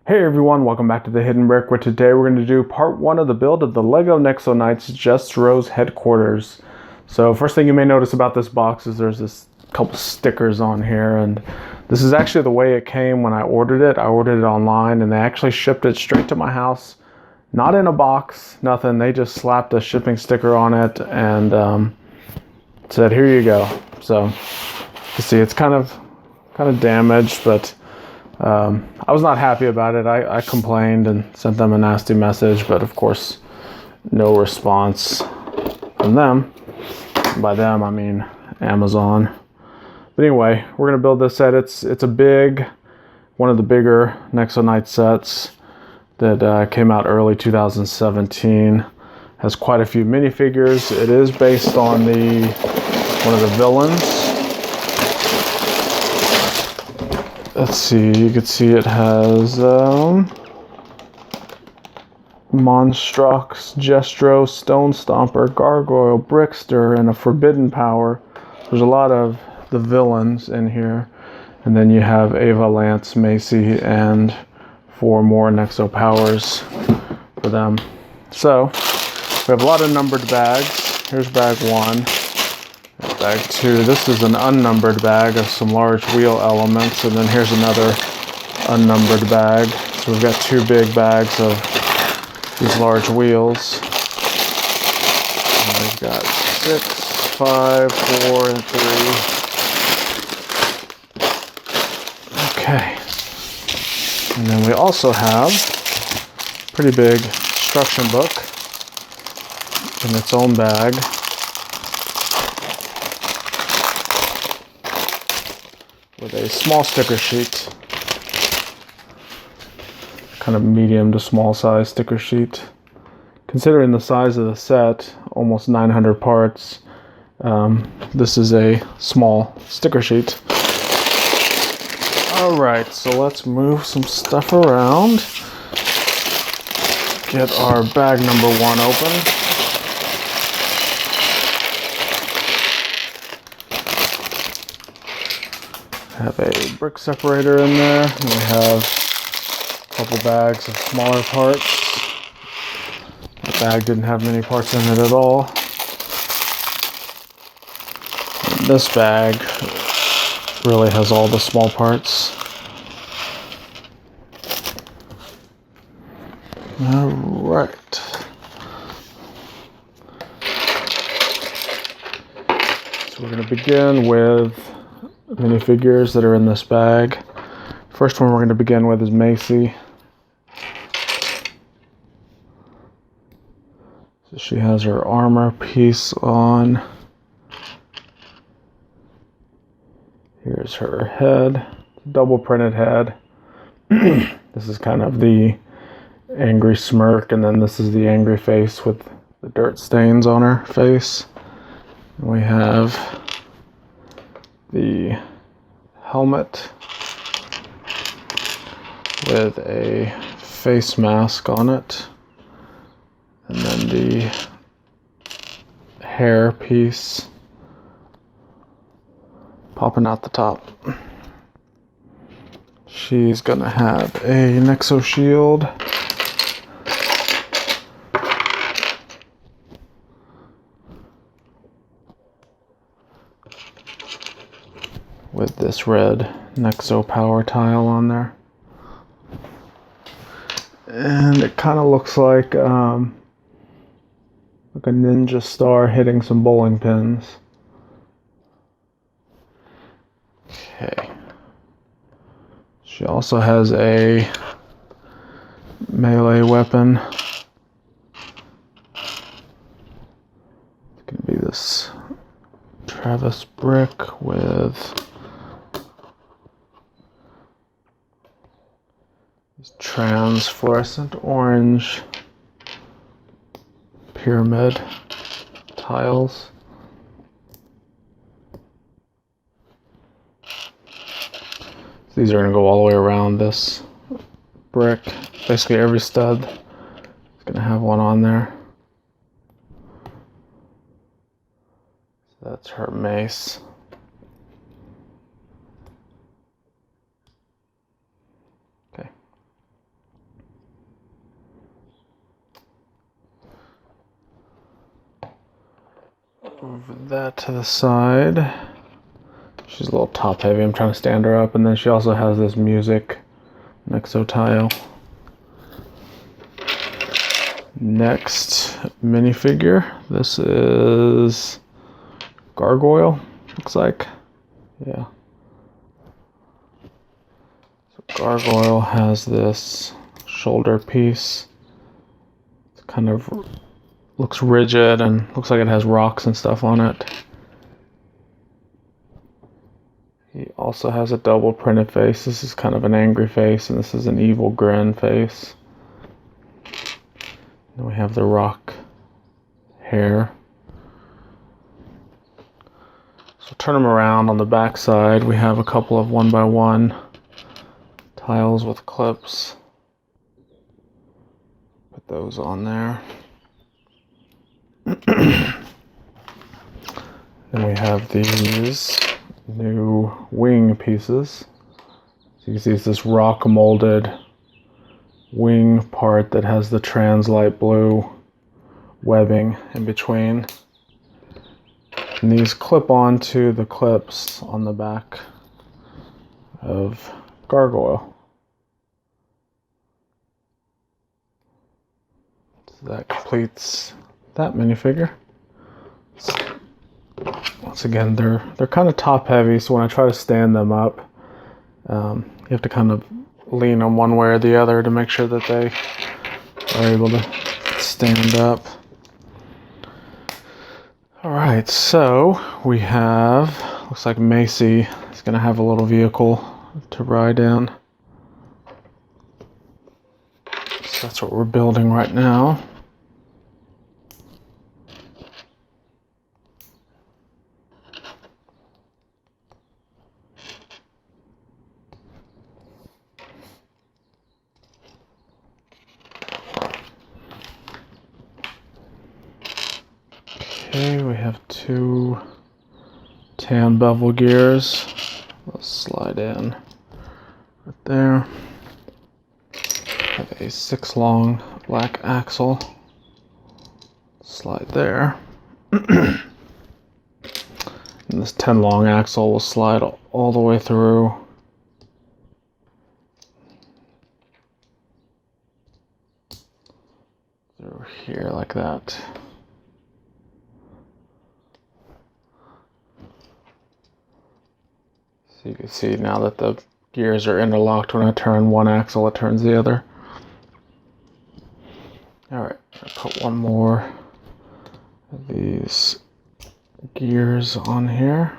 Hey everyone, welcome back to The Hidden Brick, where today we're going to do part 1 of the build of the LEGO Nexo Knights Jestro's headquarters. So first thing you may notice about this box is there's this couple stickers on here, and this is actually the way it came when I ordered it. I ordered it online and they actually shipped it straight to my house. Not in a box, nothing. They just slapped a shipping sticker on it and said, here you go. So you see it's kind of damaged, but I was not happy about it. I complained and sent them a nasty message, but of course, no response from them. By them, I mean Amazon. But anyway, we're gonna build this set. It's one of the bigger Nexo Knight sets that came out early 2017. Has quite a few minifigures. It is based on one of the villains. Let's see, you can see it has Monstrox, Jestro, Stone Stomper, Gargoyle, Brickster, and a Forbidden Power. There's a lot of the villains in here. And then you have Ava, Lance, Macy, and 4 more Nexo powers for them. So, we have a lot of numbered bags. Here's bag 1. Bag 2, this is an unnumbered bag of some large wheel elements, and then here's another unnumbered bag. So we've got 2 big bags of these large wheels. And we've got 6, 5, 4, and 3. Okay. And then we also have a pretty big instruction book in its own bag. With a small sticker sheet, kind of medium to small size sticker sheet. Considering the size of the set, almost 900 parts, this is a small sticker sheet. Alright, so let's move some stuff around. Get our bag number 1 open. Have a brick separator in there. And we have a couple bags of smaller parts. The bag didn't have many parts in it at all. And this bag really has all the small parts. Alright. So we're going to begin with minifigures that are in this bag. First one we're going to begin with is Macy. So she has her armor piece on. Here's her head, double printed head. This is kind of the angry smirk, and then this is the angry face with the dirt stains on her face. And we have the helmet with a face mask on it, and then the hair piece popping out the top. She's gonna have a Nexo shield. With this red Nexo power tile on there. And it kind of looks like a ninja star hitting some bowling pins. Okay. She also has a melee weapon. It's gonna be this Travis brick with translucent orange pyramid tiles. So these are going to go all the way around this brick. Basically every stud is going to have one on there. So that's her mace. Move that to the side. She's a little top heavy. I'm trying to stand her up. And then she also has this music Nexo tile. Next minifigure. This is Gargoyle, looks like. Yeah. So Gargoyle has this shoulder piece. It's kind of looks rigid and looks like it has rocks and stuff on it. He also has a double printed face. This is kind of an angry face, and this is an evil grin face. Then we have the rock hair. So turn them around. On the back side, we have a couple of 1x1 tiles with clips. Put those on there. Then we have these new wing pieces. So you can see it's this rock molded wing part that has the trans light blue webbing in between. And these clip onto the clips on the back of Gargoyle. So that completes that minifigure. Once again, they're kind of top heavy, so when I try to stand them up, you have to kind of lean on one way or the other to make sure that they are able to stand up. Alright, so we have, looks like Macy is going to have a little vehicle to ride in. So that's what we're building right now. Okay, we have two tan bevel gears. Let's slide in right there. Have a 6 long black axle. Slide there. And this 10 long axle will slide all the way through. Through here like that. So you can see now that the gears are interlocked. When I turn one axle, it turns the other. Alright, I'll put one more of these gears on here.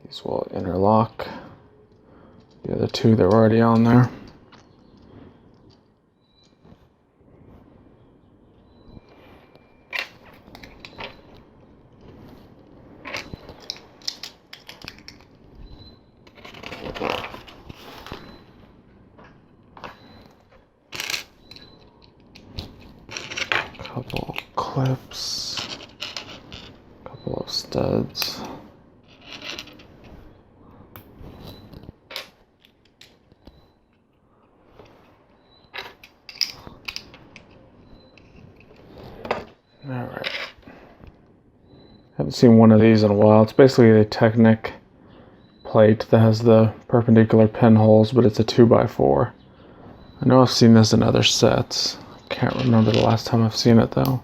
These will interlock. The other two that were already on there. Couple clips, couple of studs. All right. Haven't seen one of these in a while. It's basically a Technic plate that has the perpendicular pinholes, but it's a 2x4. I know I've seen this in other sets. Can't remember the last time I've seen it though.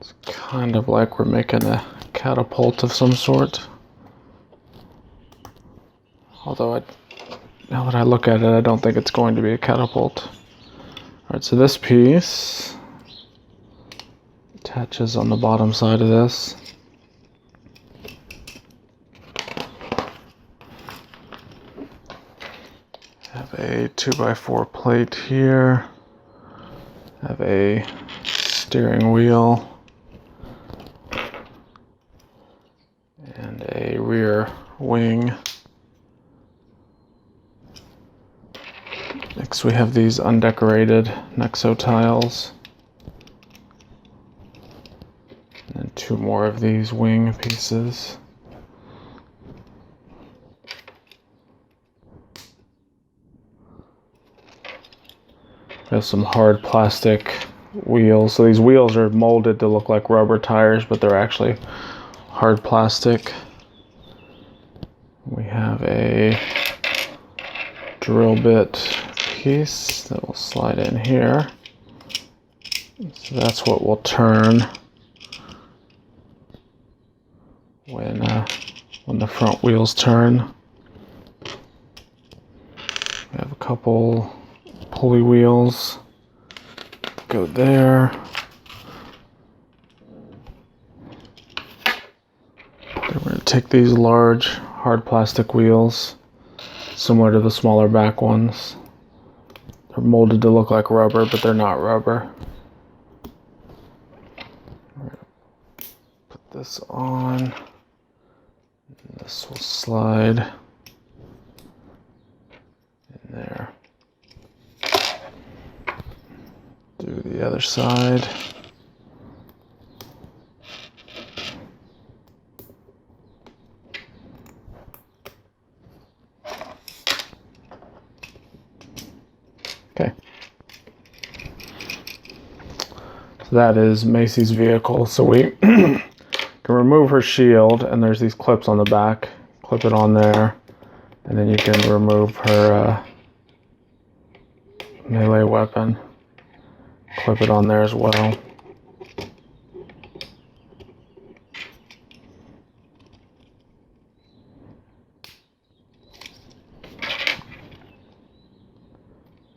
It's kind of like we're making a catapult of some sort. Although now that I look at it, I don't think it's going to be a catapult. Alright, so this piece attaches on the bottom side of this. Have a 2x4 plate here. Have a steering wheel. And a rear wing. Next we have these undecorated Nexo tiles. 2 more of these wing pieces. We have some hard plastic wheels. So these wheels are molded to look like rubber tires, but they're actually hard plastic. We have a drill bit piece that will slide in here. So that's what will turn when the front wheels turn. We have a couple pulley wheels. Go there. Then we're going to take these large hard plastic wheels, similar to the smaller back ones. They're molded to look like rubber, but they're not rubber. Put this on. This will slide in there. Do the other side. Okay. So that is Macy's vehicle. So we can remove her shield, and there's these clips on the back. Clip it on there, and then you can remove her melee weapon. Clip it on there as well.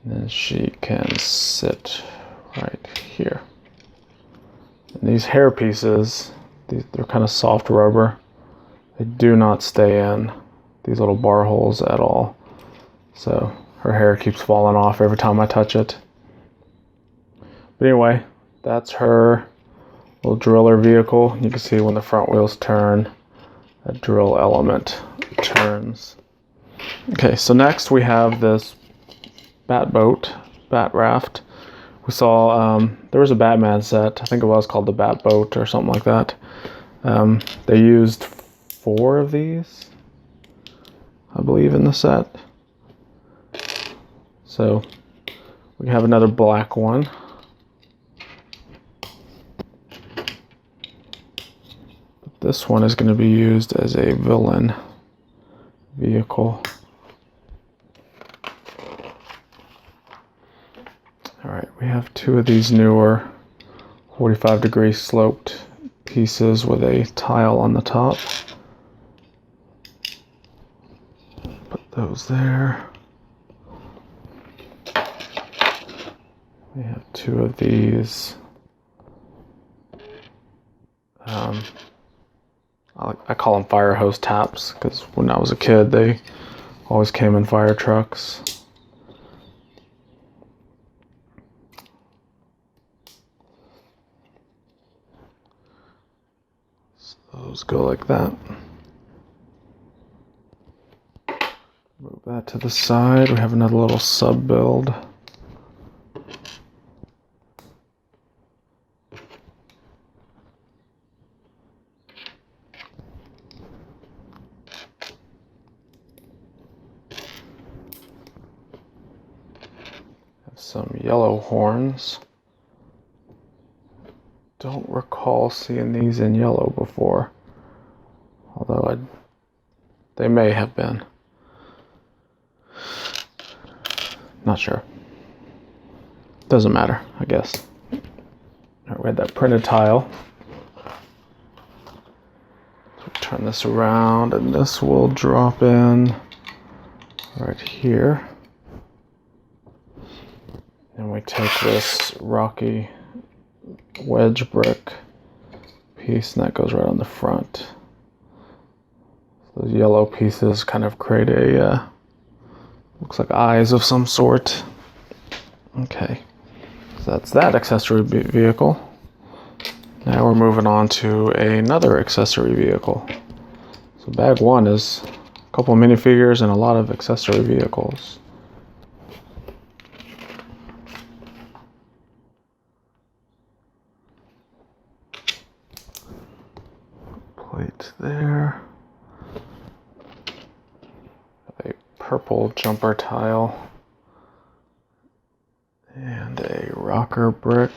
And then she can sit right here. And these hair pieces, they're kind of soft rubber. They do not stay in these little bar holes at all. So her hair keeps falling off every time I touch it. But anyway, that's her little driller vehicle. You can see when the front wheels turn, that drill element turns. Okay, so next we have this bat raft. We saw, there was a Batman set, I think it was called the Bat Boat or something like that. They used 4 of these, I believe, in the set. So we have another black one. This one is going to be used as a villain vehicle. Alright, we have 2 of these newer 45-degree sloped pieces with a tile on the top. Put those there. We have 2 of these. I call them fire hose taps because when I was a kid they always came in fire trucks. So those go like that. Move that to the side. We have another little sub build. Some yellow horns. Don't recall seeing these in yellow before, although they may have been. Not sure. Doesn't matter, I guess. All right, we had that printed tile. So turn this around, and this will drop in right here. And we take this rocky wedge brick piece, and that goes right on the front. Those yellow pieces kind of create a, looks like eyes of some sort. Okay, so that's that accessory vehicle. Now we're moving on to another accessory vehicle. So bag 1 is a couple of minifigures and a lot of accessory vehicles. plate there. A purple jumper tile. And a rocker brick.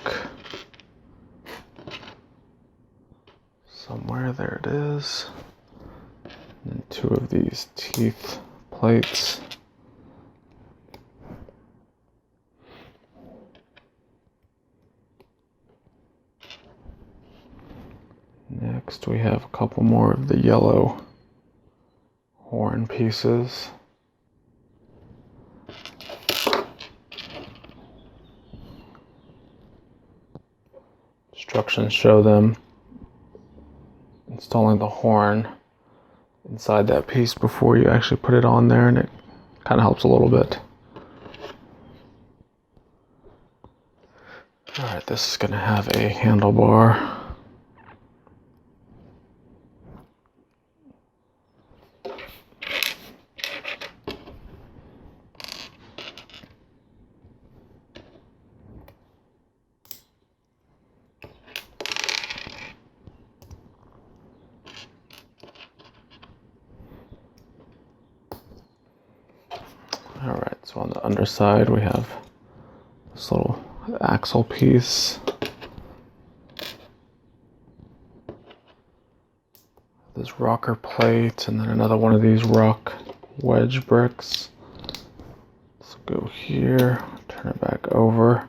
Somewhere, there it is. And 2 of these teeth plates. Next we have a couple more of the yellow horn pieces. Instructions show them installing the horn inside that piece before you actually put it on there, and it kind of helps a little bit. Alright, this is going to have a handlebar. Alright, so on the underside we have this little axle piece. This rocker plate, and then another one of these rock wedge bricks. So go here, turn it back over.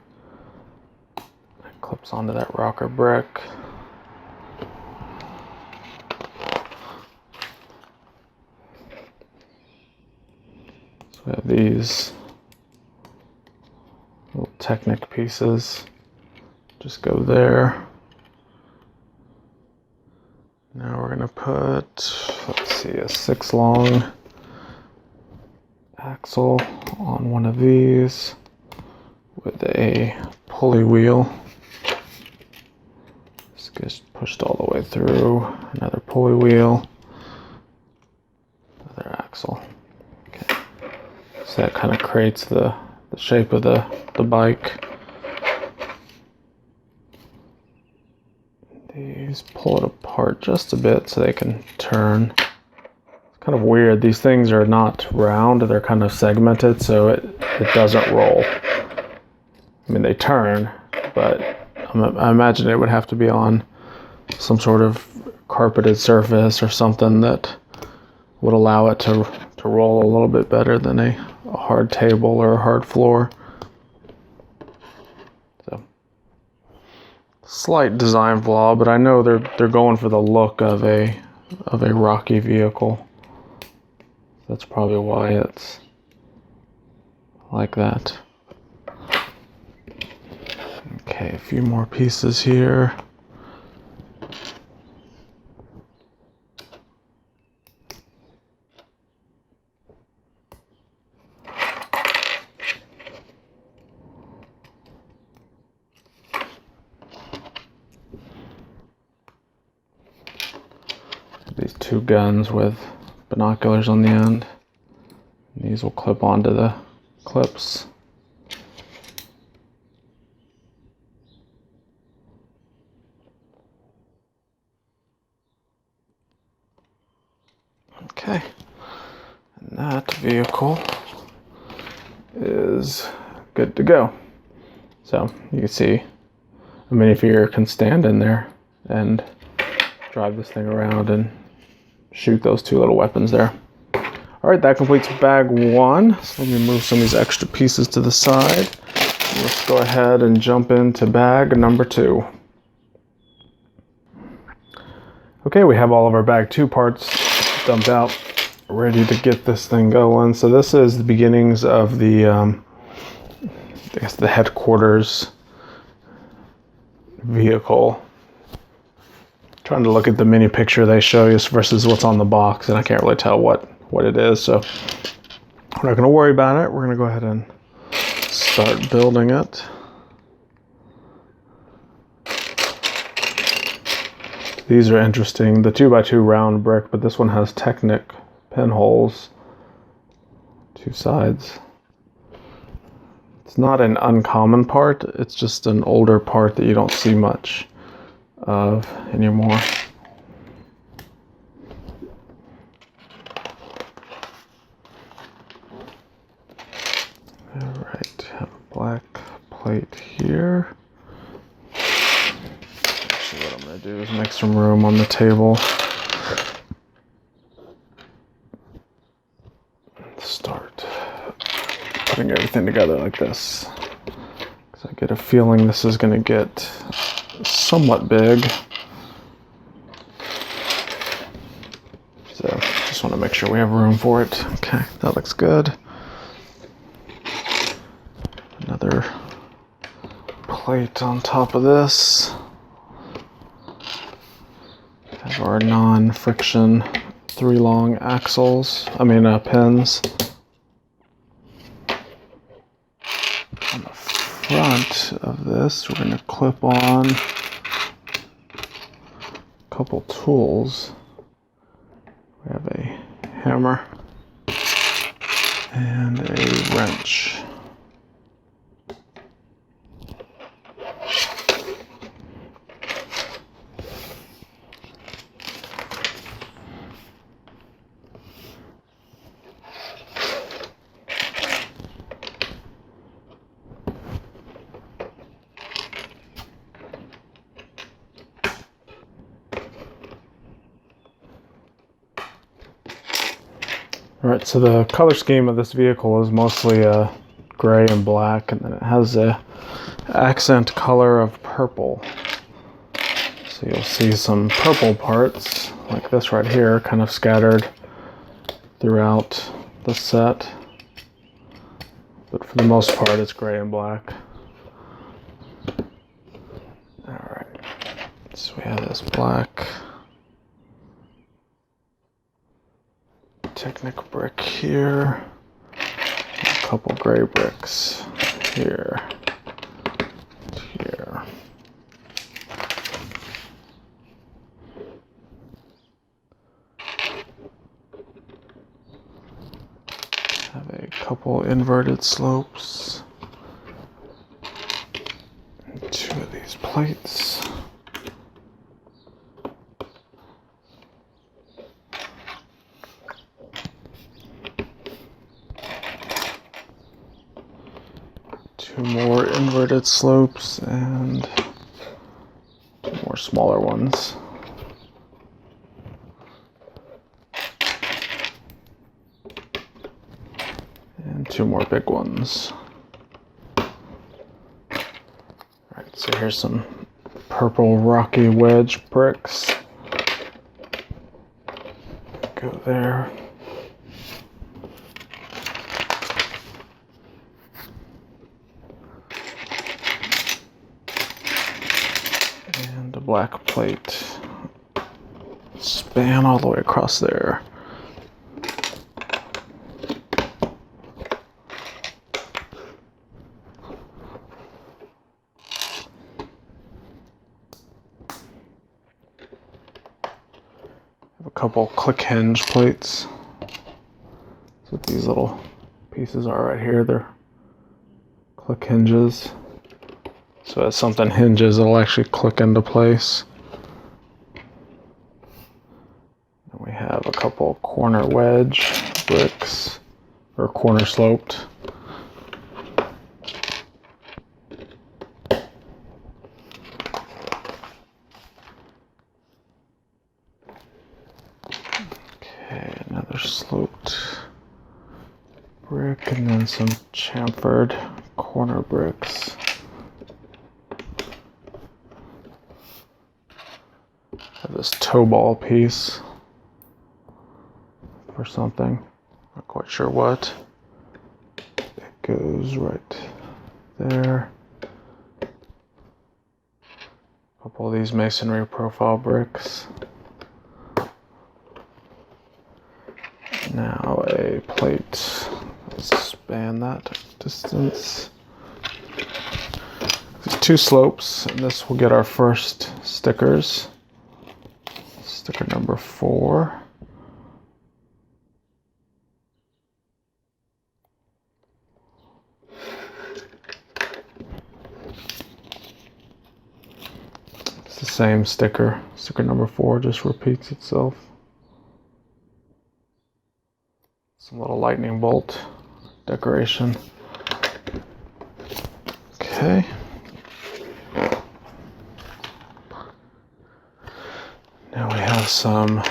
It clips onto that rocker brick. So we have these little Technic pieces. Just go there. Now we're gonna put, let's see, a 6 long axle on one of these with a pulley wheel. This gets pushed all the way through. Another pulley wheel. Another axle. Okay. So that kind of creates the shape of the bike. These pull it apart just a bit so they can turn. It's kind of weird. These things are not round, they're kind of segmented, so it doesn't roll. I mean, they turn, but I imagine it would have to be on some sort of carpeted surface or something that would allow it to roll a little bit better than a hard table or a hard floor. So, slight design flaw, but I know they're going for the look of a rocky vehicle. That's probably why it's like that. Okay, a few more pieces here. These 2 guns with binoculars on the end. And these will clip onto the clips. Okay, and that vehicle is good to go. So you can see a minifigure can stand in there and drive this thing around and shoot those 2 little weapons there. Alright, that completes bag 1. So let me move some of these extra pieces to the side. Let's go ahead and jump into bag number 2. Okay, we have all of our bag 2 parts dumped out, ready to get this thing going. So this is the beginnings of the, I guess the headquarters vehicle. Trying to look at the mini picture they show you versus what's on the box, and I can't really tell what it is, so we're not going to worry about it. We're going to go ahead and start building it. These are interesting, the 2x2 round brick, but this one has Technic pinholes, 2 sides. It's not an uncommon part, it's just an older part that you don't see much of anymore. So what I'm going to do is make some room on the table. Start putting everything together like this. Because I get a feeling this is going to get somewhat big. So just want to make sure we have room for it. Okay, that looks good. Another plate on top of this. Have our non-friction 3 long axles, pins. On the front of this, we're going to clip on a couple tools. We have a hammer and a wrench. Alright, so the color scheme of this vehicle is mostly gray and black, and then it has a accent color of purple. So you'll see some purple parts, like this right here, kind of scattered throughout the set. But for the most part, it's gray and black. Alright, so we have this black Technic brick here, a couple gray bricks here, here. Have a couple inverted slopes, and 2 of these plates. More inverted slopes and 2 more smaller ones. And 2 more big ones. Alright, so here's some purple rocky wedge bricks. Go there. And a black plate. Span all the way across there. Have a couple click hinge plates. That's what these little pieces are right here. They're click hinges. So as something hinges, it'll actually click into place. And we have a couple corner wedge bricks, or corner sloped. Okay, another sloped brick, and then some chamfered corner bricks. Have this toe ball piece for something, not quite sure what. It goes right there. A couple of these masonry profile bricks. Now a plate. Let's span that distance. There's 2 slopes, and this will get our first stickers. Sticker number 4. It's the same sticker. Sticker number 4 just repeats itself. Some little lightning bolt decoration. Okay. some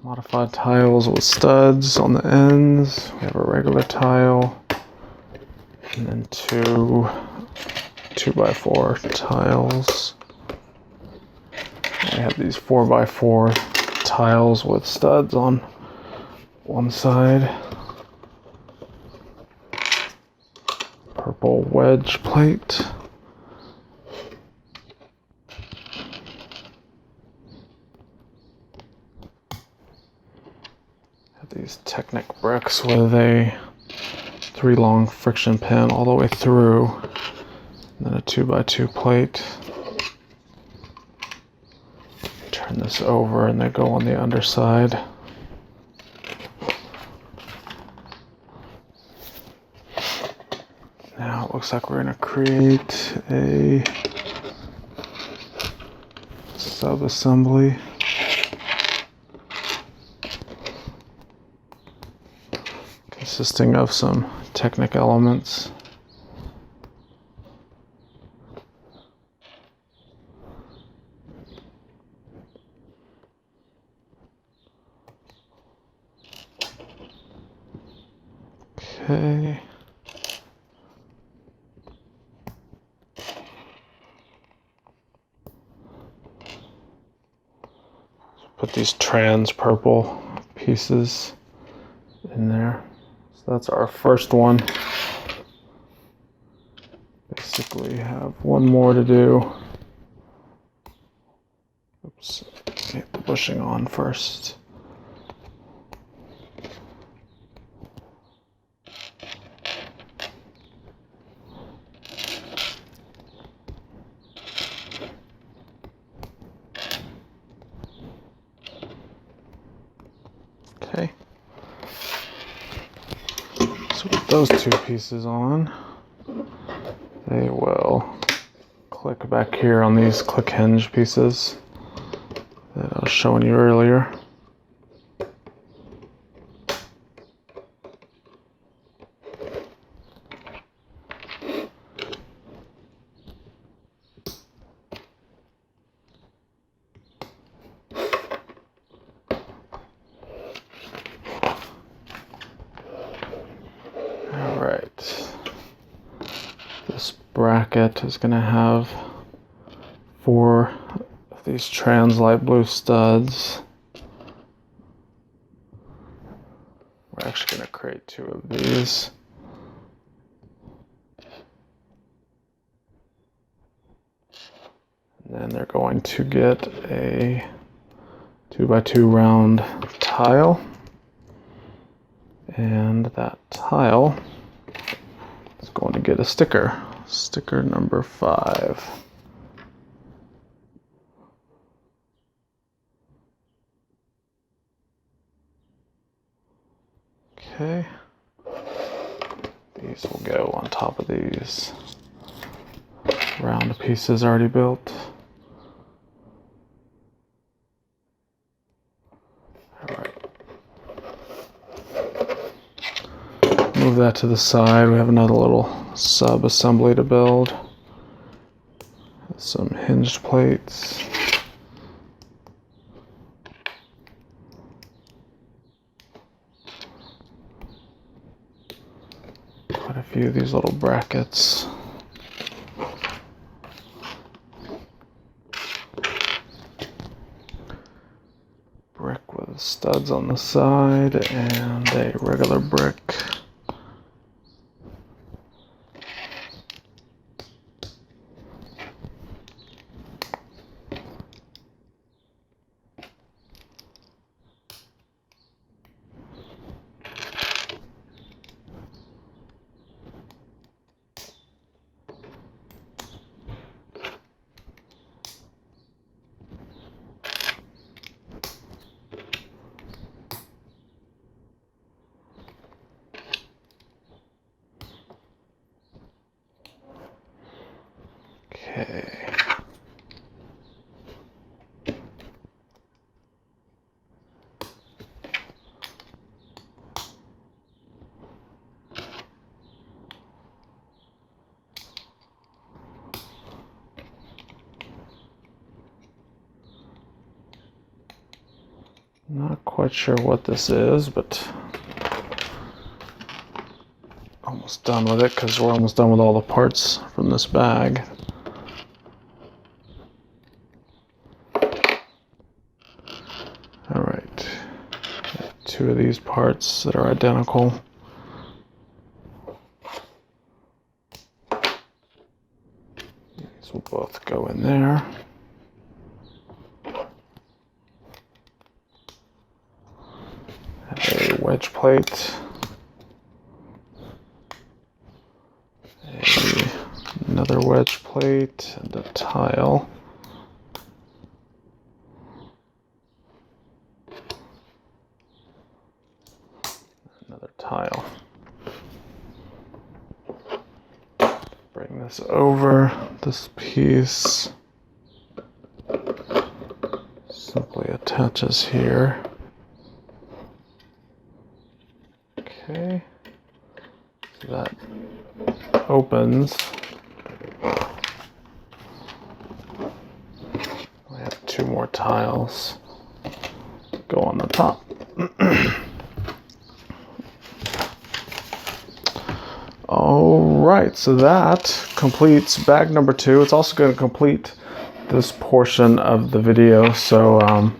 modified tiles with studs on the ends. We have a regular tile, and then two 2x4 tiles. We have these 4x4 tiles with studs on one side. Purple wedge plate. Have these Technic bricks with a 3 long friction pin all the way through. And then a 2x2 plate. Turn this over and they go on the underside. Now it looks like we're going to create a sub-assembly. Consisting of some Technic elements. Okay. Put these trans purple pieces in there. So that's our first one. Basically have one more to do. Oops, get the bushing on first. Okay. So with those two pieces on, they will click back here on these click hinge pieces that I was showing you earlier. This bracket is going to have 4 of these trans light blue studs. We're actually going to create 2 of these. And then they're going to get a 2x2 round tile. And that tile is going to get a sticker. Sticker number 5. Okay. These will go on top of these round pieces already built. Move that to the side. We have another little sub-assembly to build. Some hinged plates. Quite a few of these little brackets. Brick with studs on the side and a regular brick. Okay. Not quite sure what this is, but almost done with it because we're almost done with all the parts from this bag. All right, two of these parts that are identical. These will both go in there. A wedge plate, another wedge plate, and a tile. Another tile. Bring this over, this piece simply attaches here. Okay, so that opens. We have two more tiles go on the top. All right, so that completes bag number 2. It's also going to complete this portion of the video. So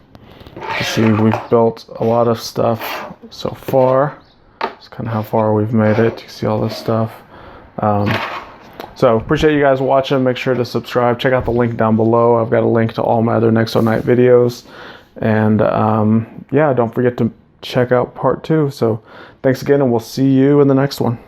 you see we've built a lot of stuff so far. It's kind of how far we've made it. You see all this stuff. So appreciate you guys watching. Make sure to subscribe. Check out the link down below. I've got a link to all my other Nexo Night videos. And yeah, don't forget to check out part 2. So thanks again, and we'll see you in the next one.